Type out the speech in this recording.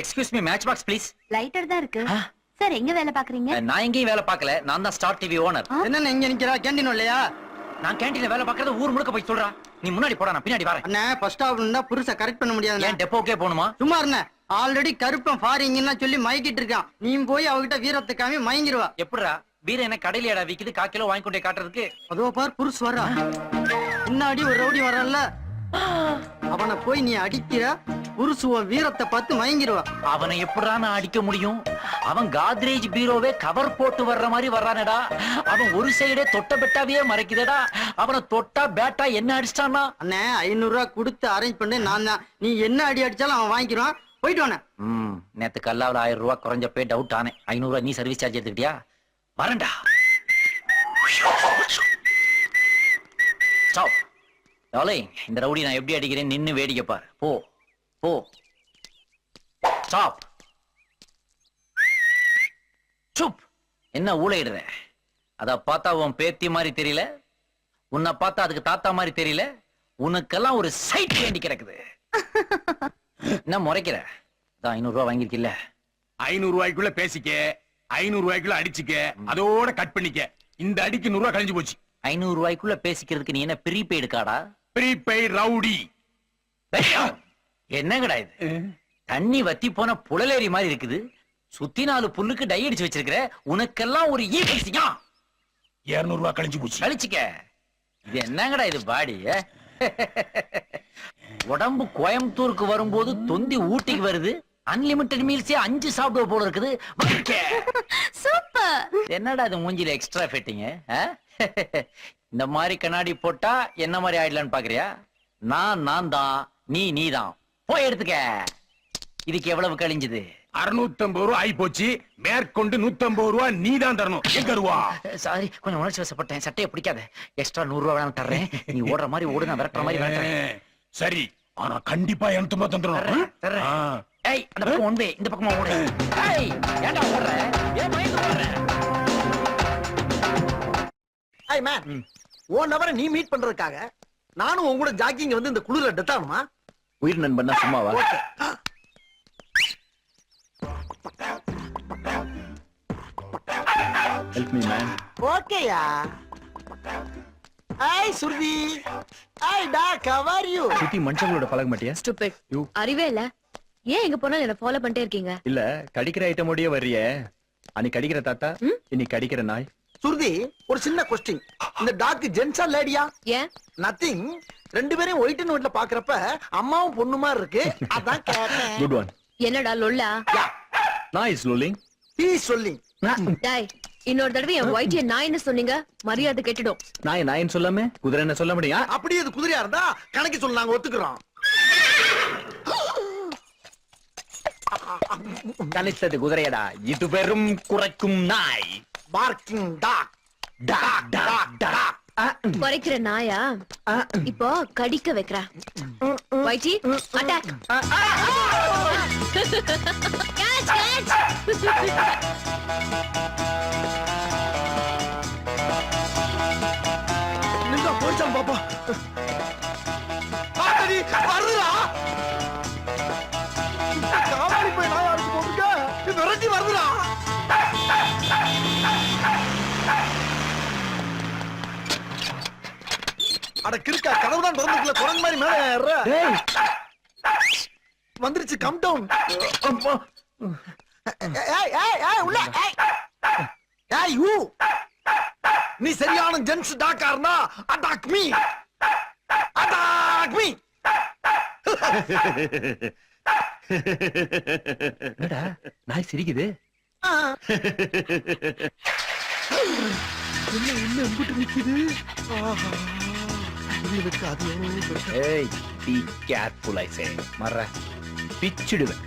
Excuse me, match box please. Lighter தான் இருக்கு. Sir எங்க வேலை பாக்குறீங்க? நான் எங்கேயும் வேலை பார்க்கல, நான் தான் ஸ்டார் டிவி ஓனர். என்ன இங்க நிக்கிறா? கேண்டீன் இல்லையா? நான் கேண்டீன்ல வேலை பார்க்கறது ஊர் முழுக்க போய் சொல்றா. நீ முன்னாடி போடா, நான் பின்னாடி வரேன். அண்ணா ஃபர்ஸ்ட் ஹாஃப் இருந்தா புருஷ கரெக்ட் பண்ண முடியாது. ஏன் டெப்போக்கே போணுமா? சும்மா இருண்ணே, ஆல்ரெடி கருப்பன் ஃபாரிங்கன்னா சொல்லி மயக்கிட்டு இருக்கான். நீ போய் அவகிட்ட வீரத்தை காமி மயங்கிருவா. எப்படிடா வீர என்ன கடையிலடா விக்குது? 1/4 கிலோ வாங்கி கொண்டே காட்டுறதுக்கு. அதோ பார் புருஷ் வரா. முன்னாடி ஒரு ரவுடி வரல, அவனை போய் நீ அடிக்கிற. புருஷுவ வீரத்தை பார்த்து மயங்கிருவா. அவனை எப்படா நான் அடிக்க முடியும்? அவன் காத்ரேஜ் பீரோவே கவர் போட்டு வர்ற மாதிரி வர்றானடா. அவன் ஒரு சைடே தொட்ட பெட்டாவே மறைக்குதடா. அவனை தொட்டா பேட்டா என்ன அடிச்சிட்டானா? அண்ணே 500 ரூபா கொடுத்து அரேஞ்ச் பண்ணி நான் தான். நீ என்ன அடி அடிச்சாலும் அவன் வாங்கிக்கிறான். போயிட்டு வானே. நேத்து கல்லாவில் 1000 ரூபா குறைஞ்சப்பே டவுட் ஆனேன். 500 ரூபா நீ சர்வீஸ் சார்ஜ் எடுத்துக்கிட்டியா? வரண்டா. ஸ்டாப். டார்லிங், இந்த ரவுடி நான் எப்படி அடிக்கிறேன் நின்னு வேடிக்கை பாரு. போ போ. ஸ்டாப். சுப். என்ன ஊளையிடுற? அத பார்த்தா உன் பேத்தி மாதிரி தெரியல, உன்னை பார்த்தா அதுக்கு தாத்தா மாதிரி தெரியல. உனக்கெல்லாம் ஒரு சைட் வேண்டி கிடக்குது. என்ன முறைக்கிற? 500 ரூபா வாங்கிருக்கில்ல? 500 ரூபாய்க்குள்ள பேசிக்க, 500 ரூபாய்க்குள்ள அடிச்சுக்க, அதோட கட் பண்ணிக்க. இந்த அடிக்கு 100 ரூபாய் கழிஞ்சு போச்சு. 500 ரூபாய்க்குள்ள பேசிக்கிறதுக்கு நீ என்ன ப்ரீபெய்டு கார்டா? Prepaid rowdy. என்னங்கடா இது? தண்ணி வத்தி போன புலலேரி மாதிரி இருக்குது. சுத்தி 4 புல்லுக்கு டை அடிச்சு வச்சிருக்கிற. உனக்கெல்லாம் ஒரு ஈபிசியா? 200 ரூபாய் கழிஞ்சு போச்சு. கழிச்சுக்க. இது என்னங்கடா இது பாடி? உடம்பு கோயம்புத்தூருக்கு வரும்போது தொந்தி ஊட்டிக்கு வருது. அன்லிமிட்டட் மீல்ஸே 5 சாப்பிடுவ போல இருக்குது. சூப்பர். என்னடா இது மூஞ்சில எக்ஸ்ட்ரா ஃபிட்டிங்? இந்த மாதிரி கண்ணாடி போட்டா என்ன மாதிரி ஆயிடலான்னு பாக்குறியா? நான் தான், நீ தான். போய் எடுத்துக்க. இதுக்கு எவ்வளவு கழிஞ்சது? 650 ரூபாய் ஆயி போச்சு. மேற்கொண்டு 150 ரூபாய் நீ தான் தரணும். எங்க ரூபா? சாரி, கொஞ்சம் உணர்ச்சி வசப்பட்டேன். சட்டையை பிடிக்காத. எக்ஸ்ட்ரா 100 ரூபாய் வேணாலும் தர்றேன். நீ ஓடுற மாதிரி ஓடு, நான் விரட்டுற மாதிரி விரட்டுறேன். சரி, ஆனா கண்டிப்பா 250 ரூபாய் தந்துடும். ஏய், அந்த பக்கம் ஒன் வே, இந்த பக்கமா ஓடு. ஏய், ஏன்டா ஓடுற? ஏன் பயந்து ஓடுற? ஏய் மேன், 1 ஹவரை நீ மீட் பண்றதுக்காக நானும் உன் கூட ஜாக்கிங் வந்து இந்த குளிர டெத் ஆகணுமா? உயிர் நண்பன்னா சும்மாவா? Help me man. ஓகேயா. ஏய் சுர்வி, ஏய் டாக், how are you? சுத்தி மனுஷங்களோட பழக மாட்டியா? ஸ்டூபிட். அறிவே இல்ல. ஏன் எங்க போனாலும் என்ன ஃபாலோ பண்ணிட்டே இருக்கீங்க? இல்ல, கடிக்கிற ஐட்டமோடயே வர்றியே. அன்னைக்கு கடிக்கிற தாத்தா, இன்னைக்கு கடிக்கிற நாய். சுர்வி, ஒரு சின்ன கொஸ்டின். இந்த டாக் ஜென்ஸா லேடியா? ஏன்? நத்திங். 2 பேரையும் ஒயிட் அண்ட் ஒயிட்ல பாக்குறப்ப அம்மாவும் பொண்ணு மாதிரி இருக்கு. அதான் கேட்டேன். Good one. என்னடா லொல்லா? நாய் இஸ் லோலிங். ஹி சொல்லி. டேய், இன்னொரு தடவை என் ஒயிட் நான் என்ன சொன்னீங்க? மரியாதை கெட்டுடும். நாயின்னு சொல்லாம குதிரை என்ன சொல்ல முடியா? அப்படியே அது குதிரையா இருந்தா கணக்கு சொல்ல நாங்க ஒத்துக்கிறோம். கணித்தது குதிரையடா. இது வெறும் குறைக்கும் நாய். Barking dog. Dog dog dog. குறைக்கிற நாயா? இப்போ கடிக்க வைக்கிறேன். வைட்டி, அட்டாக். Catch catch. நிங்க போய்ச்சான் பாப்பா. ஆடி வருதுடா. காமாடி போய் நாய் அடிச்சு போட்டுக்க. இது விரட்டி வருதுடா. அட கிறுக்கா, கதவு தான் திறந்துக்கல. குரங்கு மாதிரி மேல ஏறுற. டேய், வந்துருச்சு. Come down. ஏய் ஏய் ஏய் உள்ள. ஏய் ஏய் யூ. நீ சரியான ஜென்ஸ் டாக்கார்னா அட்டாக் மீ. Attack me. என்னடா நாய் சிரிக்குது? என்ன எம்பிட்டு நிக்குது? ஆஹா, இது வெக்காது. ஏய், பி கேர்ஃபுல் ஐ சே. மற பிச்சிடுவேன்.